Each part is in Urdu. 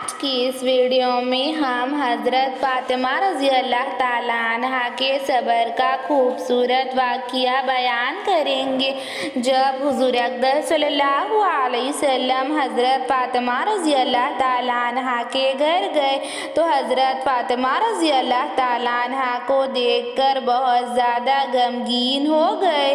آج کی اس ویڈیو میں ہم حضرت فاطمہ رضی اللہ تعالیٰ عنہا کے صبر کا خوبصورت واقعہ بیان کریں گے۔ جب حضور اقدس صلی اللہ علیہ وسلم حضرت فاطمہ رضی اللہ تعالیٰ عنہا کے گھر گئے تو حضرت فاطمہ رضی اللہ تعالیٰ عنہا کو دیکھ کر بہت زیادہ غمگین ہو گئے۔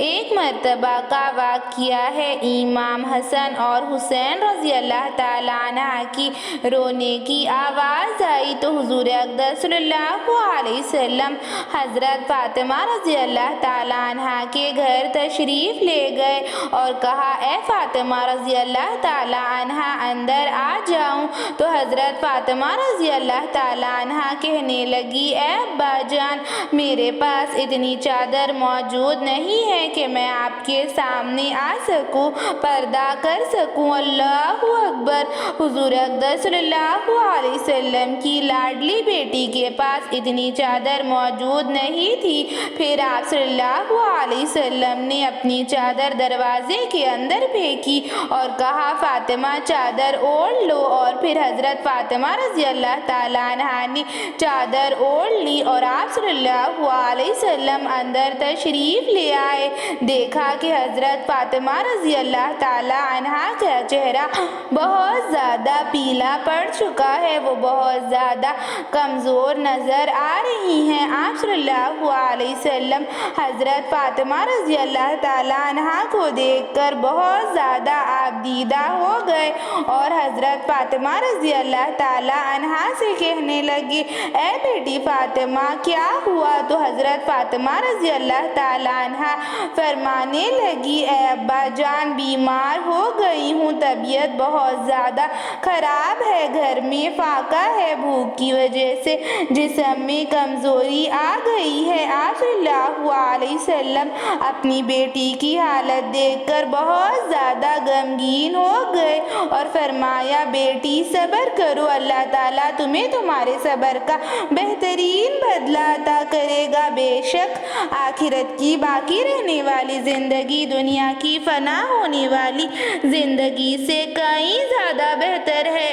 ایک مرتبہ کا واقعہ ہے، امام حسن اور حسین رضی اللہ تعالیٰ عنہ کی رونے کی آواز آئی تو حضور اقدس صلی اللہ علیہ وسلم حضرت فاطمہ رضی اللہ تعالیٰ عنہ کے گھر تشریف لے گئے اور کہا، اے فاطمہ رضی اللہ تعالیٰ عنہ اندر آ جاؤں تو حضرت فاطمہ رضی اللہ تعالیٰ عنہ کہنے لگی، اے ابا جان، میرے پاس اتنی چادر موجود نہیں ہے کہ میں آپ کے سامنے آ سکوں، پردہ کر سکوں۔ اللہ اکبر! حضور اقدس صلی اللہ علیہ وسلم کی لاڈلی بیٹی کے پاس اتنی چادر موجود نہیں تھی۔ پھر آپ صلی اللہ علیہ وسلم نے اپنی چادر دروازے کے اندر پھینکی اور کہا، فاطمہ چادر اوڑھ لو، اور پھر حضرت فاطمہ رضی اللہ تعالیٰ عنہا نے چادر اوڑھ لی اور آپ صلی اللہ علیہ وسلم اندر تشریف لے آئے۔ دیکھا کہ حضرت فاطمہ رضی اللہ تعالیٰ عنہا کا چہرہ بہت زیادہ پیلا پڑ چکا ہے، وہ بہت زیادہ کمزور نظر آ رہی ہیں۔ آپ صلی اللہ علیہ وسلم حضرت فاطمہ رضی اللہ تعالیٰ عنہا کو دیکھ کر بہت زیادہ آبدیدہ ہو گئے اور حضرت فاطمہ رضی اللہ تعالیٰ عنہا سے کہنے لگے، اے بیٹی فاطمہ کیا ہوا؟ تو حضرت فاطمہ رضی اللہ تعالیٰ عنہا فرمانے لگی، اے ابا جان، بیمار ہو گئی ہوں، طبیعت بہت زیادہ خراب ہے، گھر میں فاقہ ہے، بھوک کی وجہ سے جسم میں کمزوری آ گئی ہے۔ آپ صلی اللہ علیہ وسلم اپنی بیٹی کی حالت دیکھ کر بہت زیادہ غمگین ہو گئے اور فرمایا، بیٹی صبر کرو، اللہ تعالیٰ تمہیں تمہارے صبر کا بہترین بدلہ عطا کرے گا۔ بے شک آخرت کی باقی رہنے والی زندگی دنیا کی فنا ہونے والی زندگی سے کہیں زیادہ بہتر ہے۔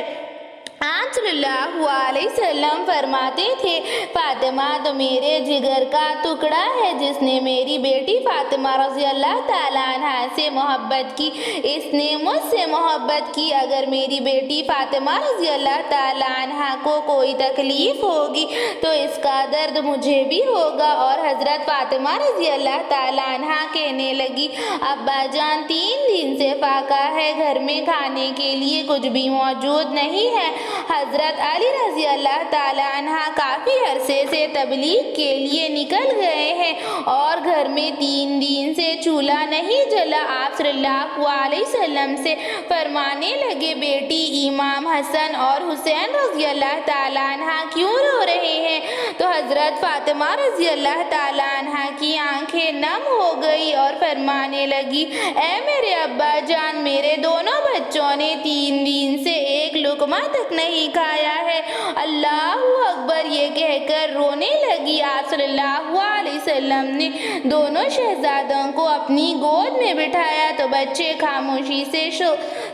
آپ صلی اللہ علیہ وسلم فرماتے تھے، فاطمہ تو میرے جگر کا ٹکڑا ہے، جس نے میری بیٹی فاطمہ رضی اللہ تعالیٰ عنہ سے محبت کی، اس نے مجھ سے محبت کی۔ اگر میری بیٹی فاطمہ رضی اللہ تعالیٰ عنہ کو کوئی تکلیف ہوگی تو اس کا درد مجھے بھی ہوگا۔ اور حضرت فاطمہ رضی اللہ تعالیٰ عنہ کہنے لگی، ابا جان 3 دن سے فاقہ ہے، گھر میں کھانے کے لیے کچھ بھی موجود نہیں ہے۔ حضرت علی رضی اللہ تعالیٰ عنہ کافی عرصے سے تبلیغ کے لیے نکل گئے ہیں اور گھر میں 3 دن سے چولہا نہیں جلا۔ آپ صلی اللہ علیہ وسلم سے فرمانے لگے، بیٹی امام حسن اور حسین رضی اللہ تعالیٰ عنہ کیوں رو رہے ہیں؟ تو حضرت فاطمہ رضی اللہ تعالیٰ عنہ کی آنکھیں نم ہو گئی اور فرمانے لگی، اے میرے ابا جان، میرے دونوں بچوں نے 3 دن سے ایک لقمہ تک نہیں کھایا ہے۔ اللہ اکبر! یہ کہہ کر رونے لگی۔ آپ صلی اللہ علیہ وسلم نے دونوں شہزادوں کو اپنی گود میں بٹھایا تو بچے خاموشی سے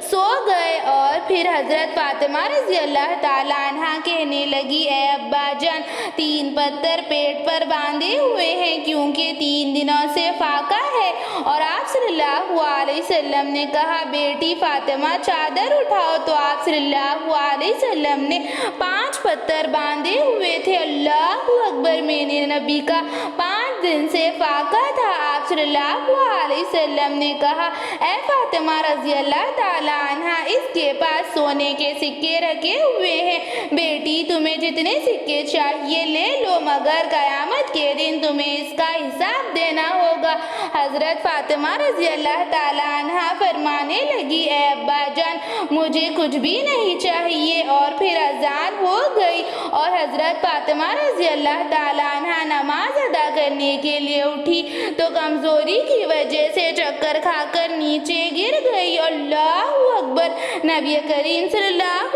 سو گئے اور پھر حضرت فاطمہ رضی اللہ تعالیٰ عنہ کہنے لگی، اے ابا جان، 3 پتھر پیٹ پر باندھے ہوئے ہیں کیونکہ 3 دنوں سے فاقہ ہے۔ اور آپ صلی اللہ علیہ وسلم نے کہا، بیٹی فاطمہ چادر اٹھاؤ، تو آپ صلی اللہ علیہ وسلم نے 5 پتھر باندھے ہوئے تھے۔ اللہ اکبر! میرے نبی کا 5 دن سے فاقہ تھا۔ آپ صلی اللہ علیہ وسلم نے کہا، اے فاطمہ رضی اللہ تعالیٰ عنہ، اس کے پاس سونے کے سکے رکھے ہوئے ہیں، بیٹی تمہیں جتنے سکے چاہیے لے لو، مگر قیامت کے دن تمہیں اس کا حساب دینا ہوگا۔ حضرت فاطمہ رضی اللہ تعالیٰ عنہ فرمانے لگی، اے ابا جان، مجھے کچھ بھی نہیں چاہیے۔ اور پھر اذان ہو گئی اور حضرت فاطمہ رضی اللہ تعالیٰ عنہ نماز ادا کرنے کے لیے اٹھی تو کمزوری کی وجہ سے چکر کھا کر نیچے گر گئی۔ اللہ اکبر! نبی کریم صلی اللہ